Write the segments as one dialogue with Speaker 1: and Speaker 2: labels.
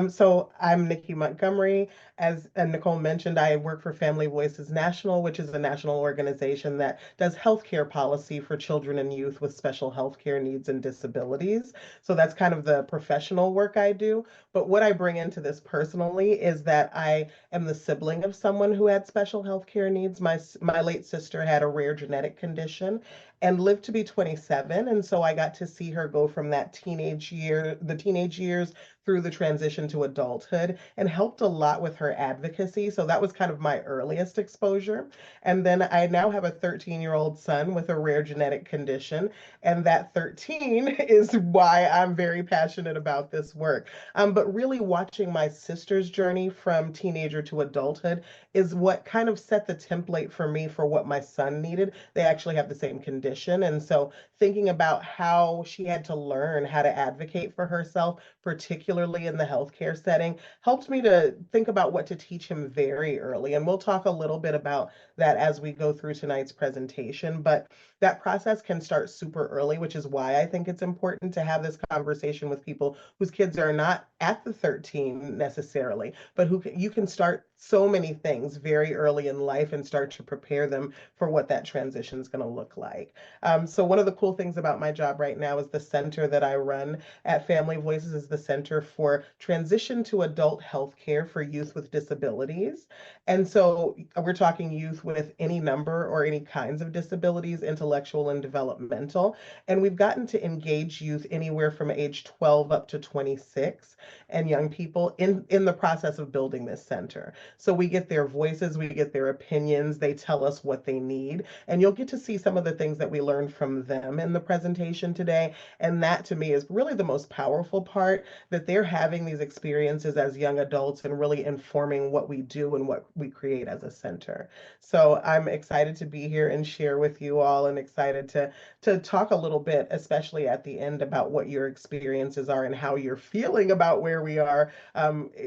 Speaker 1: So I'm Nikki Montgomery. As Nicole mentioned, I work for Family Voices National, which is a national organization that does healthcare policy for children and youth with special healthcare needs and disabilities. So that's kind of the professional work I do. But what I bring into this personally is that I am the sibling of someone who had special healthcare needs. My late sister had a rare genetic condition and lived to be 27. And so I got to see her go from the teenage years through the transition to adulthood and helped a lot with her advocacy. So that was kind of my earliest exposure. And then I now have a 13-year-old son with a rare genetic condition. And that 13 is why I'm very passionate about this work. But really watching my sister's journey from teenager to adulthood is what kind of set the template for me for what my son needed. They actually have the same condition. And so thinking about how she had to learn how to advocate for herself, particularly in the healthcare setting, helped me to think about what to teach him very early. And we'll talk a little bit about that as we go through tonight's presentation. But that process can start super early, which is why I think it's important to have this conversation with people whose kids are not at the 13 necessarily, but you can start so many things very early in life and start to prepare them for what that transition is going to look like. So one of the cool things about my job right now is the center that I run at Family Voices is the Center for Transition to Adult Healthcare for Youth with Disabilities. And so we're talking youth with any number or any kinds of disabilities, intellectual and developmental. And we've gotten to engage youth anywhere from age 12 up to 26 and young people in the process of building this center. So we get their voices, we get their opinions, they tell us what they need, and you'll get to see some of the things that we learned from them in the presentation today. And that to me is really the most powerful part, that they're having these experiences as young adults and really informing what we do and what we create as a center. So I'm excited to be here and share with you all and excited to talk a little bit, especially at the end, about what your experiences are and how you're feeling about where we are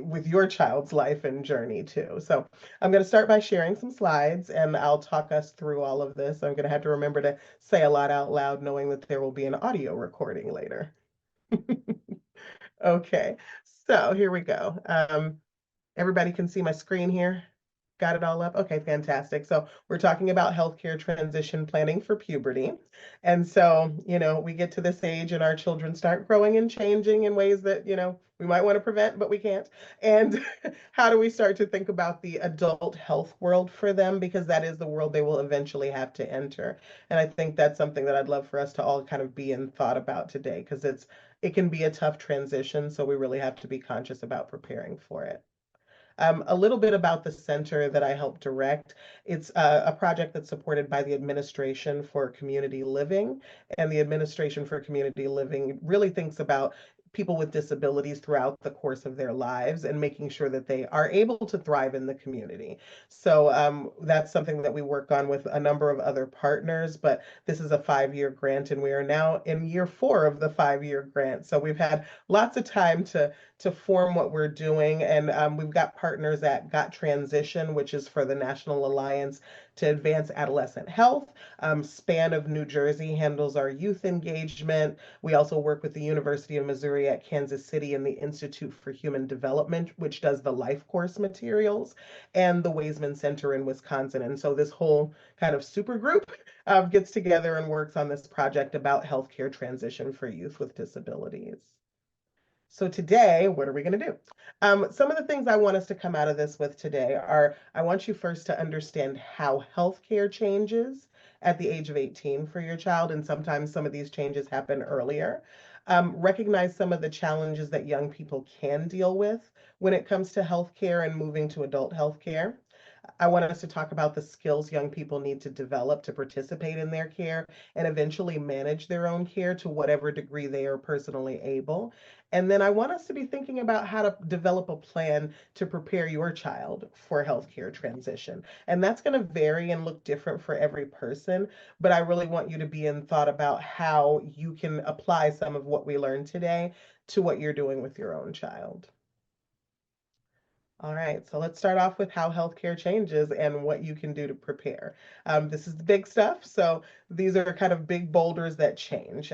Speaker 1: with your child's life and journey too. So I'm going to start by sharing some slides and I'll talk us through all of this. I'm going to have to remember to say a lot out loud, knowing that there will be an audio recording later. Okay, so here we go. Everybody can see my screen here. Got it all up? Okay, fantastic. So we're talking about healthcare transition planning for puberty. And so, we get to this age and our children start growing and changing in ways that, we might want to prevent, but we can't. And how do we start to think about the adult health world for them? Because that is the world they will eventually have to enter. And I think that's something that I'd love for us to all kind of be in thought about today, because it can be a tough transition. So we really have to be conscious about preparing for it. A little bit about the center that I help direct. It's a project that's supported by the Administration for Community Living, and the Administration for Community Living really thinks about people with disabilities throughout the course of their lives and making sure that they are able to thrive in the community. So that's something that we work on with a number of other partners, but this is a 5-year grant and we are now in year 4 of the 5-year grant. So we've had lots of time to form what we're doing. And we've got partners at Got Transition, which is for the National Alliance to Advance Adolescent Health. SPAN of New Jersey handles our youth engagement. We also work with the University of Missouri at Kansas City and the Institute for Human Development, which does the life course materials, and the Waisman Center in Wisconsin. And so this whole kind of super group gets together and works on this project about healthcare transition for youth with disabilities. So today, what are we going to do? Some of the things I want us to come out of this with today are, I want you first to understand how healthcare changes at the age of 18 for your child, and sometimes some of these changes happen earlier. Recognize some of the challenges that young people can deal with when it comes to healthcare and moving to adult healthcare. I want us to talk about the skills young people need to develop to participate in their care and eventually manage their own care to whatever degree they are personally able. And then I want us to be thinking about how to develop a plan to prepare your child for healthcare transition. And that's going to vary and look different for every person, but I really want you to be in thought about how you can apply some of what we learned today to what you're doing with your own child. All right, so let's start off with how healthcare changes and what you can do to prepare. This is the big stuff. So these are kind of big boulders that change.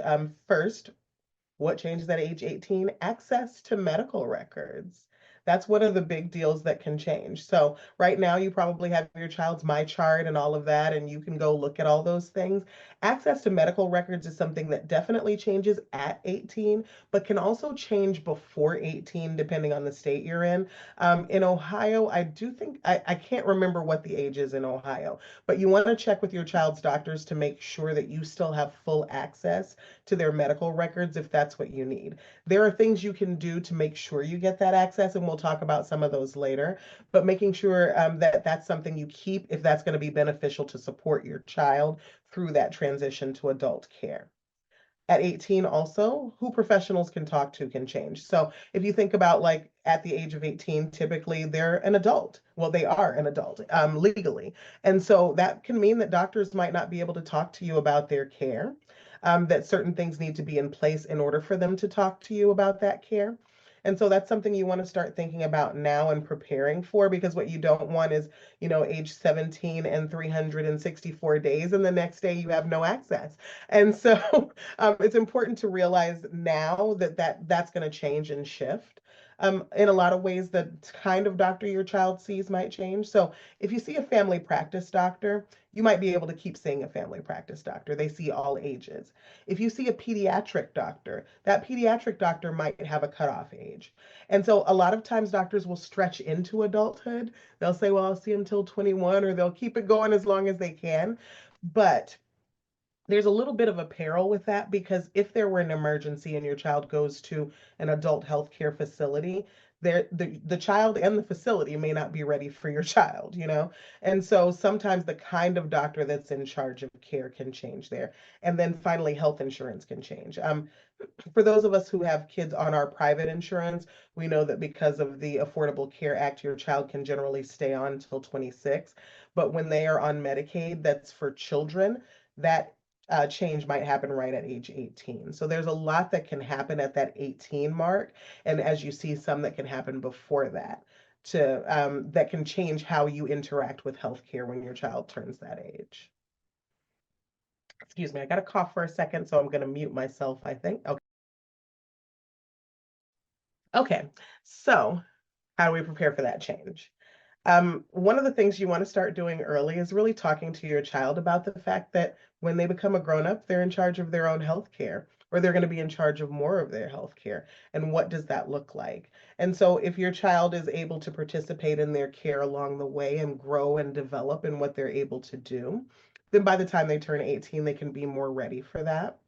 Speaker 1: First, What changes at age 18? Access to medical records. That's one of the big deals that can change. So right now you probably have your child's My Chart and all of that, and you can go look at all those things. Access to medical records is something that definitely changes at 18, but can also change before 18, depending on the state you're in. In Ohio, I do think, I can't remember what the age is in Ohio, but you want to check with your child's doctors to make sure that you still have full access to their medical records if that's what you need. There are things you can do to make sure you get that access, and we'll talk about some of those later, but making sure that that's something you keep if that's going to be beneficial to support your child through that transition to adult care. At 18 also, who professionals can talk to can change. So if you think about like at the age of 18, typically they're an adult. Well, they are an adult legally. And so that can mean that doctors might not be able to talk to you about their care, that certain things need to be in place in order for them to talk to you about that care. And so that's something you want to start thinking about now and preparing for, because what you don't want is, age 17 and 364 days, and the next day you have no access. And so it's important to realize now that's going to change and shift. In a lot of ways, the kind of doctor your child sees might change. So if you see a family practice doctor, you might be able to keep seeing a family practice doctor. They see all ages. If you see a pediatric doctor, that pediatric doctor might have a cutoff age. And so a lot of times doctors will stretch into adulthood. They'll say, well, I'll see him till 21, or they'll keep it going as long as they can. But there's a little bit of a peril with that, because if there were an emergency and your child goes to an adult healthcare facility, the child and the facility may not be ready for your child. And so sometimes the kind of doctor that's in charge of care can change there. And then finally, health insurance can change. For those of us who have kids on our private insurance, we know that because of the Affordable Care Act, your child can generally stay on until 26. But when they are on Medicaid, that's for children, that change might happen right at age 18. So there's a lot that can happen at that 18 mark. And as you see, some that can happen before that that can change how you interact with healthcare when your child turns that age. Excuse me, I got a cough for a second, so I'm going to mute myself, I think. Okay. Okay, so how do we prepare for that change? One of the things you want to start doing early is really talking to your child about the fact that when they become a grown-up, they're in charge of their own health care, or they're going to be in charge of more of their health care. And what does that look like? And so if your child is able to participate in their care along the way and grow and develop in what they're able to do, then by the time they turn 18, they can be more ready for that.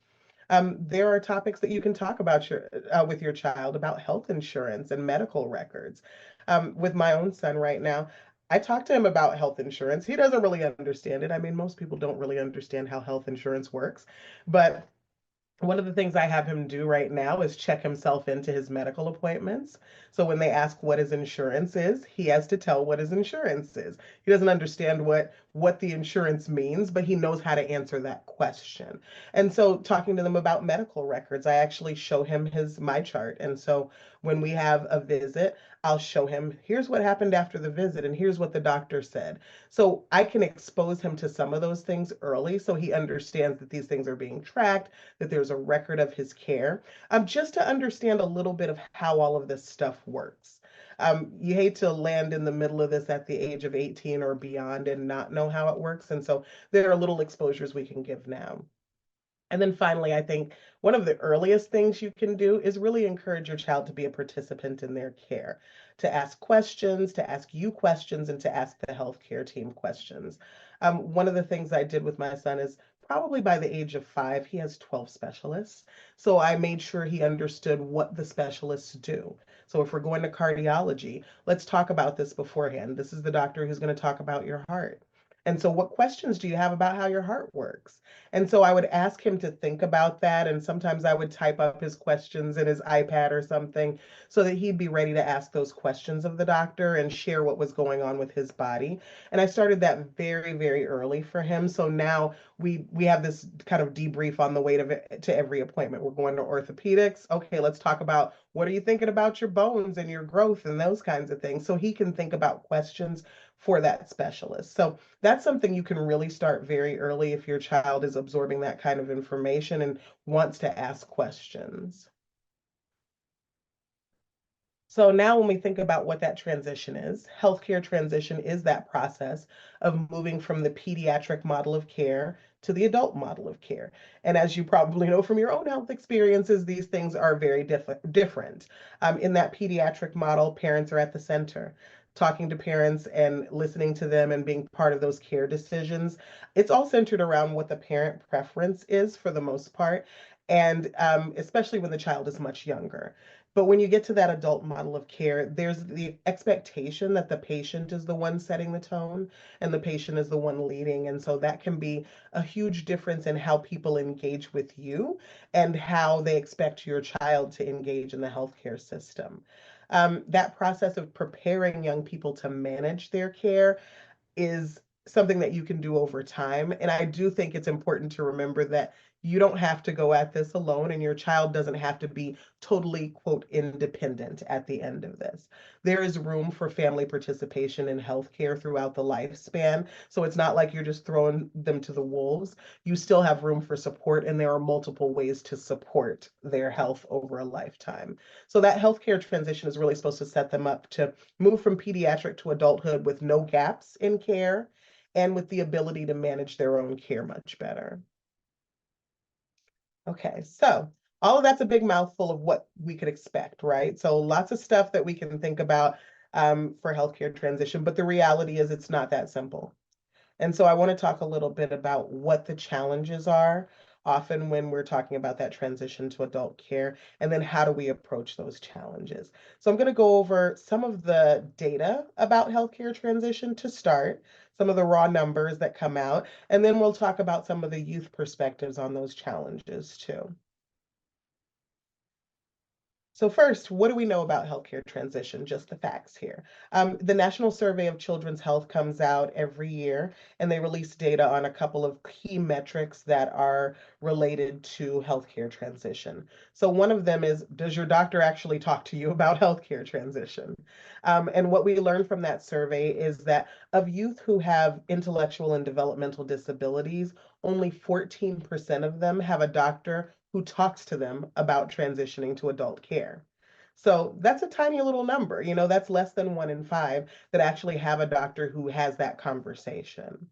Speaker 1: There are topics that you can talk about with your child about health insurance and medical records. With my own son right now, I talk to him about health insurance. He doesn't really understand it. I mean, most people don't really understand how health insurance works, but one of the things I have him do right now is check himself into his medical appointments. So when they ask what his insurance is, he has to tell what his insurance is. He doesn't understand what the insurance means, but he knows how to answer that question. And so talking to them about medical records, I actually show him his My Chart. And so when we have a visit, I'll show him, here's what happened after the visit, and here's what the doctor said. So I can expose him to some of those things early so he understands that these things are being tracked, that there's a record of his care, just to understand a little bit of how all of this stuff works. You hate to land in the middle of this at the age of 18 or beyond and not know how it works. And so there are little exposures we can give now. And then finally, I think one of the earliest things you can do is really encourage your child to be a participant in their care, to ask questions, to ask you questions, and to ask the healthcare team questions. One of the things I did with my son is probably by the age of 5, he has 12 specialists. So I made sure he understood what the specialists do. So if we're going to cardiology, let's talk about this beforehand. This is the doctor who's going to talk about your heart. And so what questions do you have about how your heart works? And so I would ask him to think about that. And sometimes I would type up his questions in his iPad or something so that he'd be ready to ask those questions of the doctor and share what was going on with his body. And I started that very, very early for him. So now we have this kind of debrief on the way to every appointment. We're going to orthopedics. Okay, let's talk about what are you thinking about your bones and your growth and those kinds of things. So he can think about questions for that specialist. So that's something you can really start very early if your child is absorbing that kind of information and wants to ask questions. So now when we think about what that transition is, healthcare transition is that process of moving from the pediatric model of care to the adult model of care. And as you probably know from your own health experiences, these things are very different. In that pediatric model, parents are at the center. Talking to parents and listening to them and being part of those care decisions. It's all centered around what the parent preference is for the most part, and especially when the child is much younger. But when you get to that adult model of care, there's the expectation that the patient is the one setting the tone and the patient is the one leading. And so that can be a huge difference in how people engage with you and how they expect your child to engage in the healthcare system. That process of preparing young people to manage their care is something that you can do over time. And I do think it's important to remember that you don't have to go at this alone, and your child doesn't have to be totally, quote, independent at the end of this. There is room for family participation in healthcare throughout the lifespan. So it's not like you're just throwing them to the wolves. You still have room for support, and there are multiple ways to support their health over a lifetime. So that healthcare transition is really supposed to set them up to move from pediatric to adulthood with no gaps in care and with the ability to manage their own care much better. Okay, so all of that's a big mouthful of what we could expect, right? So lots of stuff that we can think about for healthcare transition, but the reality is it's not that simple. And so I want to talk a little bit about what the challenges are, often when we're talking about that transition to adult care, and then how do we approach those challenges. So I'm going to go over some of the data about healthcare transition to start, some of the raw numbers that come out, and then we'll talk about some of the youth perspectives on those challenges too. So first, what do we know about healthcare transition? Just the facts here. The National Survey of Children's Health comes out every year, and they release data on a couple of key metrics that are related to healthcare transition. So one of them is, does your doctor actually talk to you about healthcare transition? And what we learned from that survey is that of youth who have intellectual and developmental disabilities, only 14% of them have a doctor who talks to them about transitioning to adult care. So that's a tiny little number. That's less than 1 in 5 that actually have a doctor who has that conversation.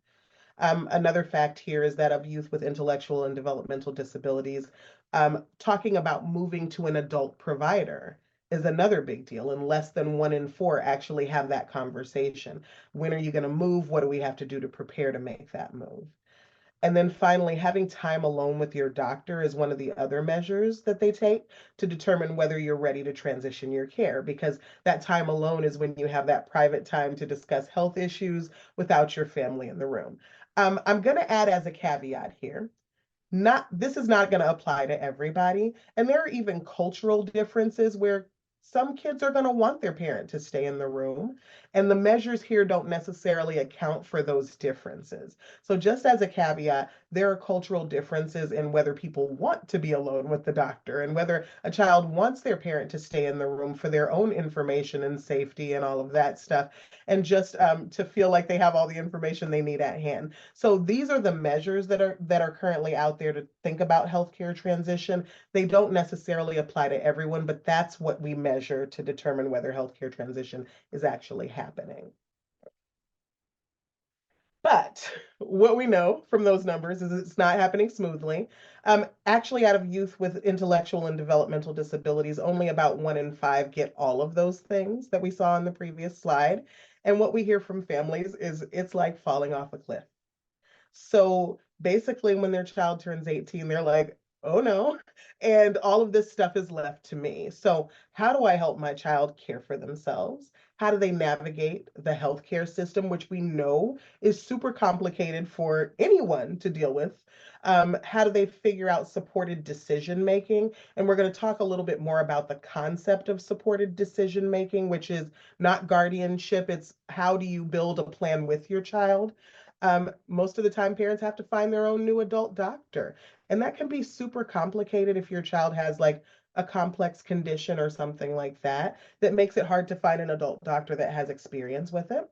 Speaker 1: Another fact here is that of youth with intellectual and developmental disabilities, talking about moving to an adult provider is another big deal, and less than 1 in 4 actually have that conversation. When are you going to move? What do we have to do to prepare to make that move? And then finally, having time alone with your doctor is one of the other measures that they take to determine whether you're ready to transition your care, because that time alone is when you have that private time to discuss health issues without your family in the room. I'm going to add as a caveat here, not this is not going to apply to everybody, and there are even cultural differences where some kids are going to want their parent to stay in the room, and the measures here don't necessarily account for those differences. So just as a caveat, there are cultural differences in whether people want to be alone with the doctor and whether a child wants their parent to stay in the room for their own information and safety and all of that stuff, and just to feel like they have all the information they need at hand. So these are the measures that are currently out there to think about healthcare transition. They don't necessarily apply to everyone, but that's what we measure to determine whether healthcare transition is actually happening. But what we know from those numbers is it's not happening smoothly. Actually, out of youth with intellectual and developmental disabilities, only about 1 in 5 get all of those things that we saw in the previous slide. And what we hear from families is it's like falling off a cliff. So basically, when their child turns 18, they're like, oh no, and all of this stuff is left to me. So, how do I help my child care for themselves? How do they navigate the healthcare system, which we know is super complicated for anyone to deal with? How do they figure out supported decision making? And we're going to talk a little bit more about the concept of supported decision making, which is not guardianship. It's how do you build a plan with your child? Most of the time, parents have to find their own new adult doctor. And that can be super complicated if your child has like a complex condition or something like that, that makes it hard to find an adult doctor that has experience with it.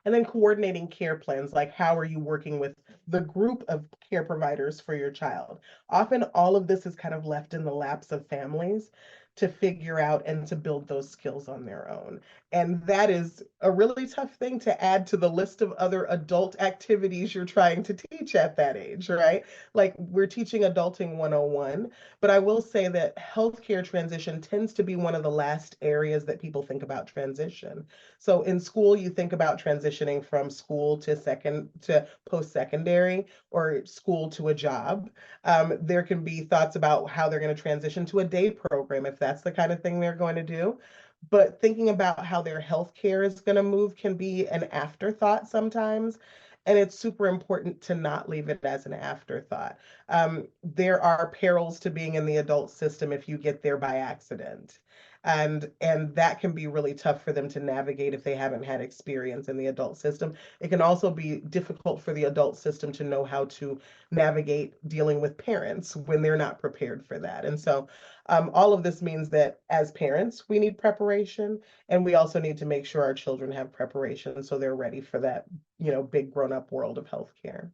Speaker 1: And then coordinating care plans, like how are you working with the group of care providers for your child? Often all of this is kind of left in the laps of families. to figure out and to build those skills on their own. And that is a really tough thing to add to the list of other adult activities you're trying to teach at that age, right? Like we're teaching adulting 101, but I will say that healthcare transition tends to be one of the last areas that people think about transition. So in school, you think about transitioning from school to post-secondary or school to a job. There can be thoughts about how they're going to transition to a day program if that's the kind of thing they're going to do. But thinking about how their healthcare is going to move can be an afterthought sometimes. And it's super important to not leave it as an afterthought. There are perils to being in the adult system if you get there by accident. And that can be really tough for them to navigate if they haven't had experience in the adult system. It can also be difficult for the adult system to know how to navigate dealing with parents when they're not prepared for that. And so all of this means that as parents, we need preparation, and we also need to make sure our children have preparation so they're ready for that, big grown-up world of healthcare.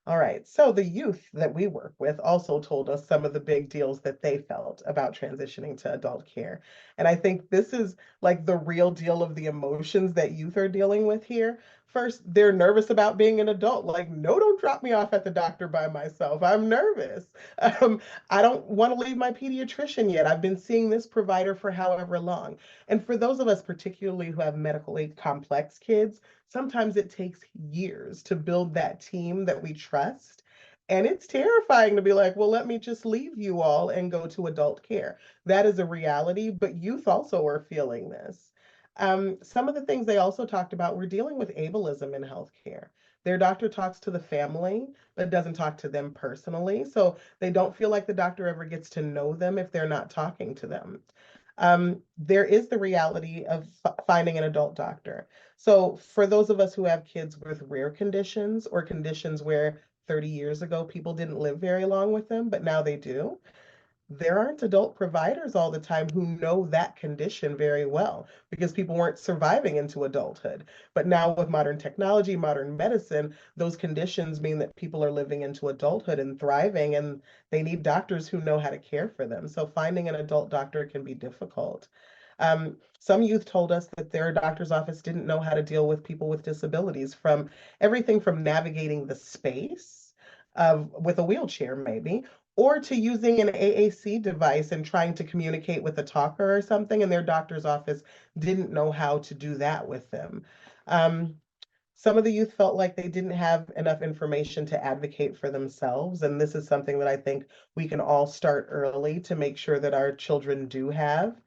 Speaker 1: All right, so the youth that we work with also told us some of the big deals that they felt about transitioning to adult care. And I think this is like the real deal of the emotions that youth are dealing with here. First, they're nervous about being an adult. Like, no, don't drop me off at the doctor by myself. I'm nervous. I don't want to leave my pediatrician yet. I've been seeing this provider for however long. And for those of us, particularly who have medically complex kids, sometimes it takes years to build that team that we trust. And it's terrifying to be like, well, let me just leave you all and go to adult care. That is a reality, but youth also are feeling this. Some of the things they also talked about were dealing with ableism in healthcare. Their doctor talks to the family, but doesn't talk to them personally. So they don't feel like the doctor ever gets to know them if they're not talking to them. There is the reality of finding an adult doctor. So, for those of us who have kids with rare conditions or conditions where 30 years ago people didn't live very long with them, but now they do, there aren't adult providers all the time who know that condition very well because people weren't surviving into adulthood. But now, with modern technology, modern medicine, those conditions mean that people are living into adulthood and thriving, and they need doctors who know how to care for them. So, finding an adult doctor can be difficult. Some youth told us that their doctor's office didn't know how to deal with people with disabilities, from everything from navigating the space of with a wheelchair, maybe, or to using an AAC device and trying to communicate with a talker or something, and their doctor's office didn't know how to do that with them. Um, some of the youth felt like they didn't have enough information to advocate for themselves, and this is something that I think we can all start early to make sure that our children do have.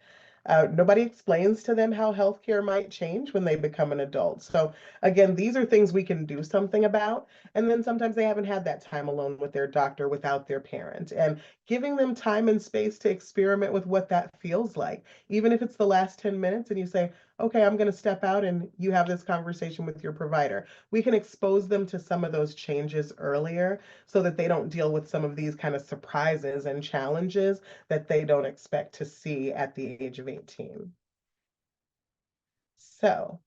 Speaker 1: Nobody explains to them how healthcare might change when they become an adult. So, again, these are things we can do something about. And then sometimes they haven't had that time alone with their doctor without their parent. And giving them time and space to experiment with what that feels like, even if it's the last 10 minutes and you say, okay, I'm going to step out and you have this conversation with your provider. We can expose them to some of those changes earlier so that they don't deal with some of these kind of surprises and challenges that they don't expect to see at the age of 18. So,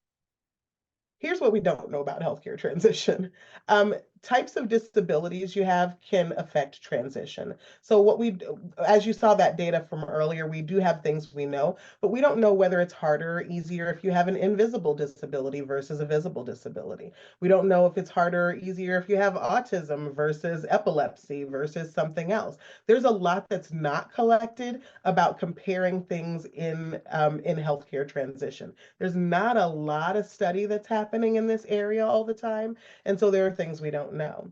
Speaker 1: here's what we don't know about healthcare transition. Types of disabilities you have can affect transition. So as you saw that data from earlier, we do have things we know, but we don't know whether it's harder or easier if you have an invisible disability versus a visible disability. We don't know if it's harder or easier if you have autism versus epilepsy versus something else. There's a lot that's not collected about comparing things in healthcare transition. There's not a lot of study that's happening in this area all the time. And so there are things we don't know.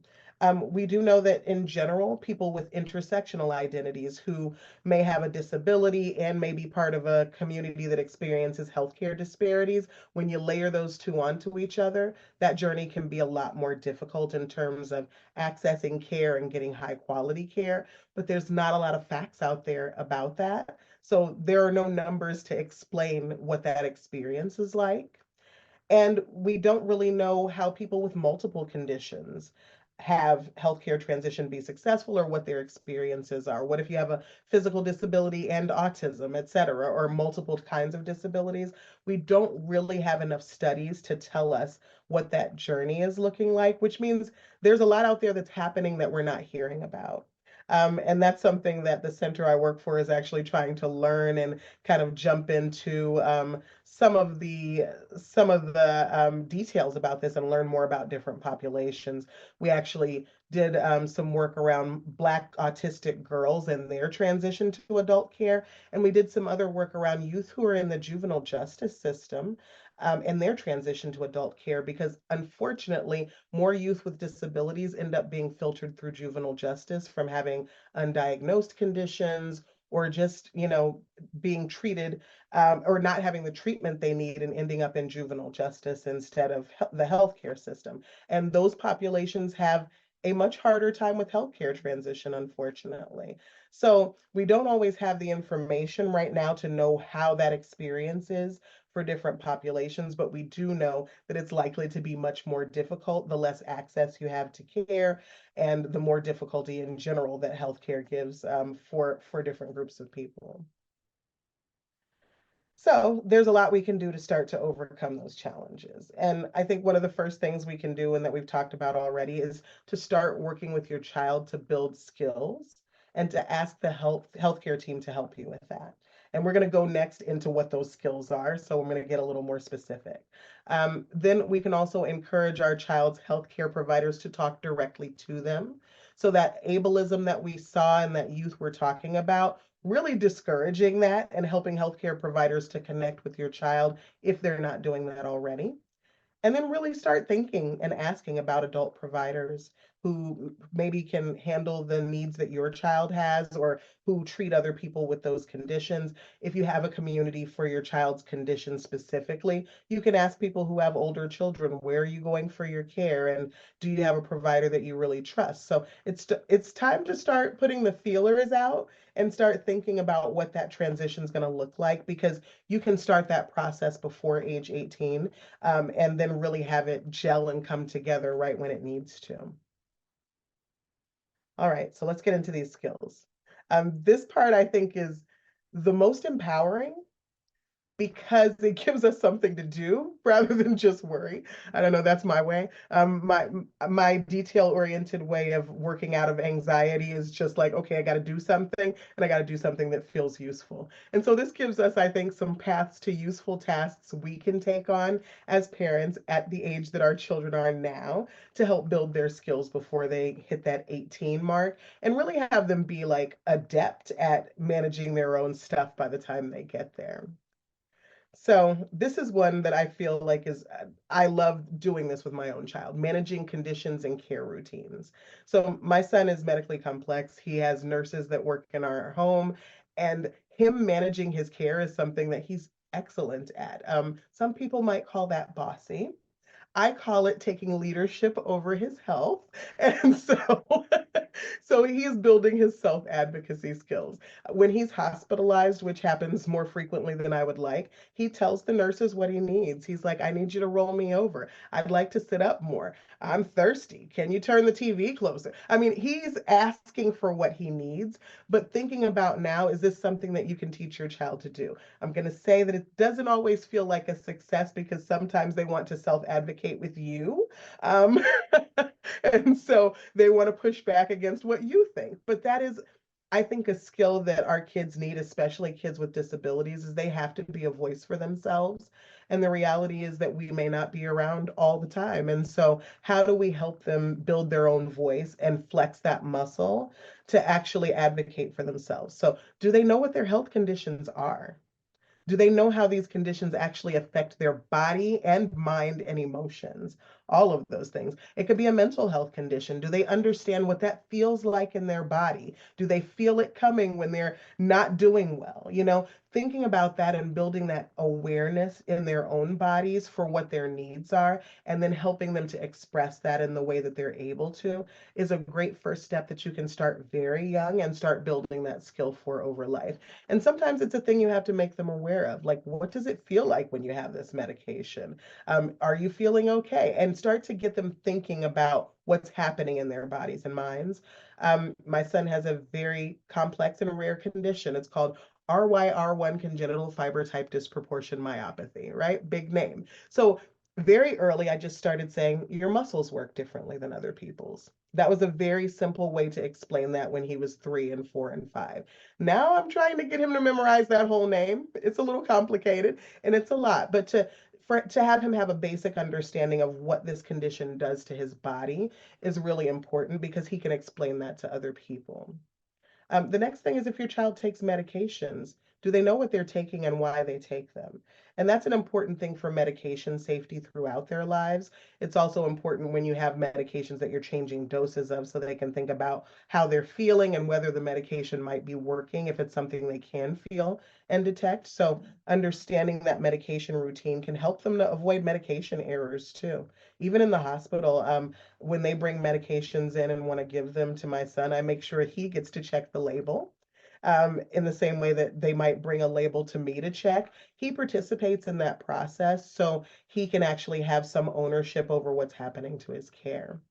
Speaker 1: We do know that in general, people with intersectional identities who may have a disability and may be part of a community that experiences healthcare disparities, when you layer those two onto each other, that journey can be a lot more difficult in terms of accessing care and getting high quality care. But there's not a lot of facts out there about that. So there are no numbers to explain what that experience is like. And we don't really know how people with multiple conditions have healthcare transition be successful or what their experiences are. What if you have a physical disability and autism, et cetera, or multiple kinds of disabilities? We don't really have enough studies to tell us what that journey is looking like, which means there's a lot out there that's happening that we're not hearing about. And that's something that the center I work for is actually trying to learn and kind of jump into some of the details about this and learn more about different populations. We actually did some work around Black autistic girls and their transition to adult care, and we did some other work around youth who are in the juvenile justice system. And their transition to adult care, because unfortunately, more youth with disabilities end up being filtered through juvenile justice from having undiagnosed conditions or just, being treated or not having the treatment they need and ending up in juvenile justice instead of the healthcare system. And those populations have a much harder time with healthcare transition, unfortunately. So we don't always have the information right now to know how that experience is for different populations, but we do know that it's likely to be much more difficult the less access you have to care and the more difficulty in general that healthcare gives for different groups of people. So there's a lot we can do to start to overcome those challenges. And I think one of the first things we can do, and that we've talked about already, is to start working with your child to build skills and to ask the healthcare team to help you with that. And we're going to go next into what those skills are. So I'm going to get a little more specific. Then we can also encourage our child's healthcare providers to talk directly to them. So that ableism that we saw and that youth were talking about, really discouraging that and helping healthcare providers to connect with your child if they're not doing that already. And then really start thinking and asking about adult providers who maybe can handle the needs that your child has or who treat other people with those conditions. If you have a community for your child's condition specifically, you can ask people who have older children, where are you going for your care? And do you have a provider that you really trust? So it's time to start putting the feelers out and start thinking about what that transition is going to look like, because you can start that process before age 18, and then really have it gel and come together right when it needs to. All right, so let's get into these skills. This part I think is the most empowering because it gives us something to do rather than just worry. I don't know, that's my way. My detail-oriented way of working out of anxiety is just like, okay, I got to do something, and I got to do something that feels useful. And so this gives us, I think, some paths to useful tasks we can take on as parents at the age that our children are now to help build their skills before they hit that 18 mark, and really have them be like adept at managing their own stuff by the time they get there. So this is one that I feel like I love doing this with my own child, managing conditions and care routines. So my son is medically complex. He has nurses that work in our home, and him managing his care is something that he's excellent at. Some people might call that bossy. I call it taking leadership over his health. And so, so he's building his self-advocacy skills. When he's hospitalized, which happens more frequently than I would like, he tells the nurses what he needs. He's like, I need you to roll me over. I'd like to sit up more. I'm thirsty. Can you turn the TV closer? I mean, he's asking for what he needs, but thinking about now, is this something that you can teach your child to do? I'm going to say that it doesn't always feel like a success because sometimes they want to self-advocate with you. Um, and so they want to push back against what you think. But that is, I think, a skill that our kids need, especially kids with disabilities, is they have to be a voice for themselves. And the reality is that we may not be around all the time. And so, how do we help them build their own voice and flex that muscle to actually advocate for themselves? So, do they know what their health conditions are? Do they know how these conditions actually affect their body and mind and emotions? All of those things. It could be a mental health condition. Do they understand what that feels like in their body? Do they feel it coming when they're not doing well? Thinking about that and building that awareness in their own bodies for what their needs are, and then helping them to express that in the way that they're able to, is a great first step that you can start very young and start building that skill for over life. And sometimes it's a thing you have to make them aware of. Like, what does it feel like when you have this medication? Are you feeling okay? And start to get them thinking about what's happening in their bodies and minds. My son has a very complex and rare condition. It's called RYR1 congenital fiber type disproportion myopathy, right? Big name. So Very early, I just started saying, your muscles work differently than other people's. That was a very simple way to explain that when he was 3 and 4 and 5. Now I'm trying to get him to memorize that whole name. It's a little complicated and it's a lot, but to have him have a basic understanding of what this condition does to his body is really important because he can explain that to other people. The next thing is if your child takes medications, do they know what they're taking and why they take them? And that's an important thing for medication safety throughout their lives. It's also important when you have medications that you're changing doses of so they can think about how they're feeling and whether the medication might be working if it's something they can feel and detect. So understanding that medication routine can help them to avoid medication errors too. Even in the hospital, when they bring medications in and want to give them to my son, I make sure he gets to check the label. In the same way that they might bring a label to me to check, he participates in that process so he can actually have some ownership over what's happening to his care.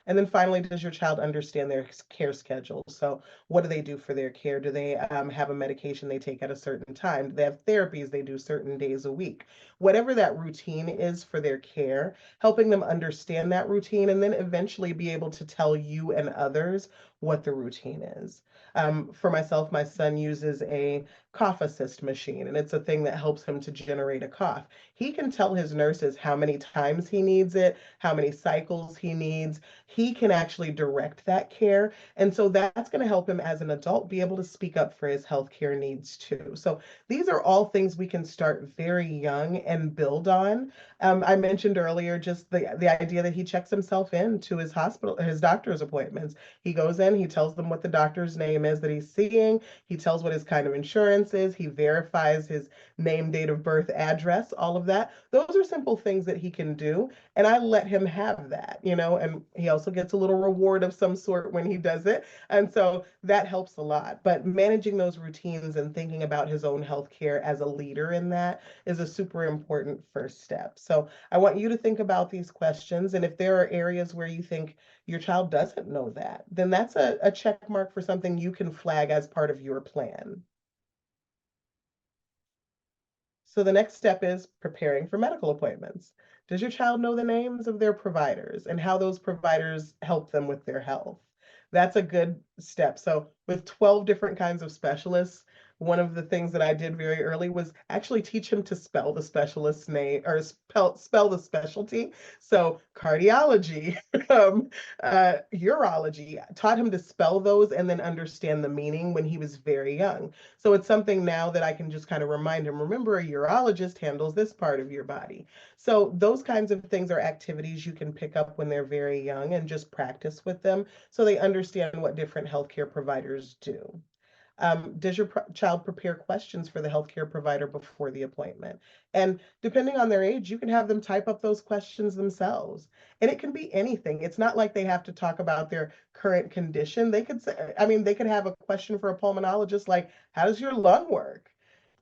Speaker 1: And then finally, does your child understand their care schedule? So, what do they do for their care? Do they have a medication they take at a certain time? Do they have therapies they do certain days a week? Whatever that routine is for their care, helping them understand that routine and then eventually be able to tell you and others what the routine is. For myself, my son uses a cough assist machine, and it's a thing that helps him to generate a cough. He can tell his nurses how many times he needs it, how many cycles he needs. He can actually direct that care. And so that's going to help him as an adult be able to speak up for his healthcare needs too. So these are all things we can start very young and build on. I mentioned earlier just the idea that he checks himself in to his hospital, his doctor's appointments. He goes in, he tells them what the doctor's name is that he's seeing, he tells what his kind of insurance is, he verifies his name, date of birth, address, all of that. Those are simple things that he can do and I let him have that, and he also gets a little reward of some sort when he does it. And so that helps a lot. But managing those routines and thinking about his own health care as a leader in that is a super important first step. So I want you to think about these questions. And if there are areas where you think your child doesn't know that, then that's a check mark for something you can flag as part of your plan. So the next step is preparing for medical appointments. Does your child know the names of their providers and how those providers help them with their health? That's a good step. So with 12 different kinds of specialists, one of the things that I did very early was actually teach him to spell the specialist's name or spell the specialty. So cardiology, urology, taught him to spell those and then understand the meaning when he was very young. So it's something now that I can just kind of remind him, remember, a urologist handles this part of your body. So those kinds of things are activities you can pick up when they're very young and just practice with them so they understand what different healthcare providers do. Does your child prepare questions for the healthcare provider before the appointment? And depending on their age, you can have them type up those questions themselves. And it can be anything. It's not like they have to talk about their current condition. They could say, I mean, they could have a question for a pulmonologist like, how does your lung work?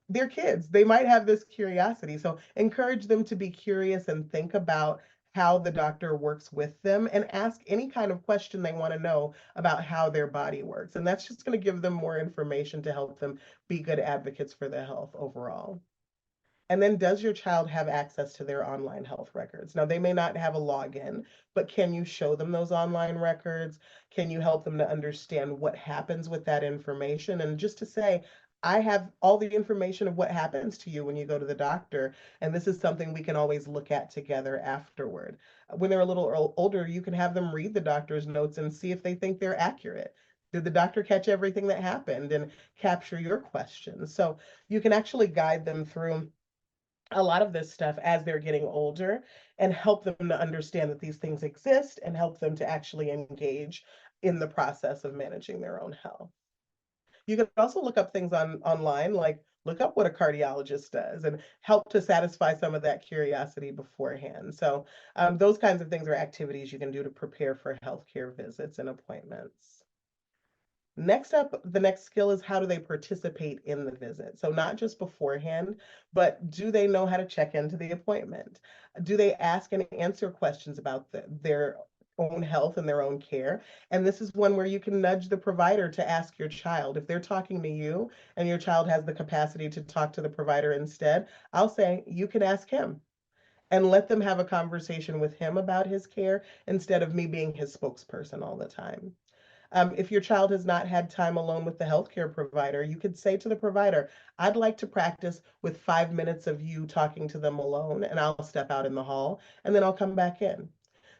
Speaker 1: They're kids. They might have this curiosity. So encourage them to be curious and think about how the doctor works with them and ask any kind of question they want to know about how their body works. And that's just going to give them more information to help them be good advocates for their health overall. And then does your child have access to their online health records? Now, they may not have a login, but can you show them those online records? Can you help them to understand what happens with that information? And just to say, I have all the information of what happens to you when you go to the doctor, and this is something we can always look at together afterward. When they're a little older, you can have them read the doctor's notes and see if they think they're accurate. Did the doctor catch everything that happened and capture your questions? So you can actually guide them through a lot of this stuff as they're getting older and help them to understand that these things exist and help them to actually engage in the process of managing their own health. You can also look up things online, like look up what a cardiologist does and help to satisfy some of that curiosity beforehand. So those kinds of things are activities you can do to prepare for healthcare visits and appointments. Next up, the next skill is how do they participate in the visit? So not just beforehand, but do they know how to check into the appointment? Do they ask and answer questions about their own health and their own care? And this is one where you can nudge the provider to ask your child. If they're talking to you and your child has the capacity to talk to the provider instead, I'll say you can ask him and let them have a conversation with him about his care instead of me being his spokesperson all the time. If your child has not had time alone with the healthcare provider, you could say to the provider, I'd like to practice with 5 minutes of you talking to them alone, and I'll step out in the hall and then I'll come back in.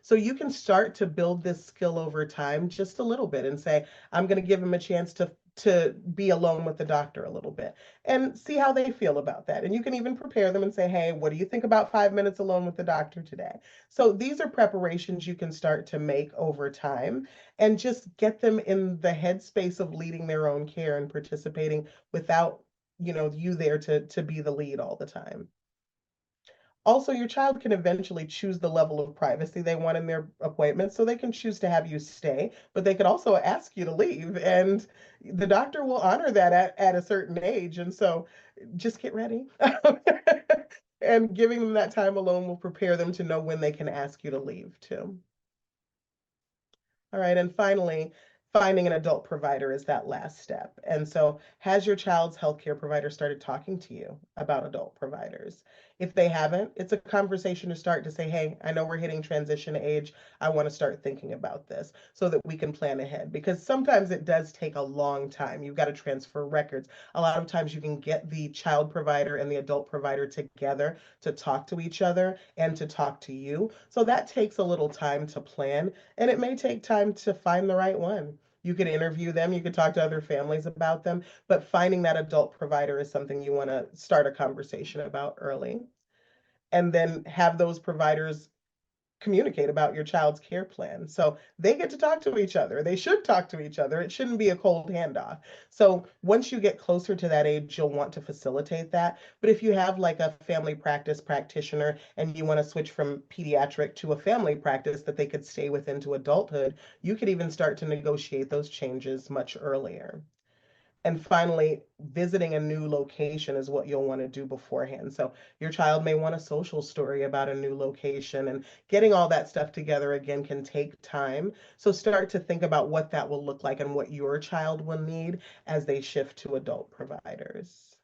Speaker 1: So you can start to build this skill over time just a little bit and say, I'm going to give them a chance to be alone with the doctor a little bit and see how they feel about that. And you can even prepare them and say, hey, what do you think about 5 minutes alone with the doctor today? So these are preparations you can start to make over time and just get them in the headspace of leading their own care and participating without, you there to be the lead all the time. Also, your child can eventually choose the level of privacy they want in their appointment, so they can choose to have you stay, but they could also ask you to leave, and the doctor will honor that at a certain age. And so just get ready. And giving them that time alone will prepare them to know when they can ask you to leave too. All right, and finally, finding an adult provider is that last step. And so, has your child's healthcare provider started talking to you about adult providers? If they haven't, it's a conversation to start to say, hey, I know we're hitting transition age. I want to start thinking about this so that we can plan ahead. Because sometimes it does take a long time. You've got to transfer records. A lot of times you can get the child provider and the adult provider together to talk to each other and to talk to you. So that takes a little time to plan, and it may take time to find the right one. You could interview them, you could talk to other families about them, but finding that adult provider is something you want to start a conversation about early. And then have those providers communicate about your child's care plan. So they get to talk to each other. They should talk to each other. It shouldn't be a cold handoff. So once you get closer to that age, you'll want to facilitate that. But if you have like a family practice practitioner and you want to switch from pediatric to a family practice that they could stay with into adulthood, you could even start to negotiate those changes much earlier. And finally, visiting a new location is what you'll want to do beforehand. So your child may want a social story about a new location, and getting all that stuff together again can take time. So start to think about what that will look like and what your child will need as they shift to adult providers.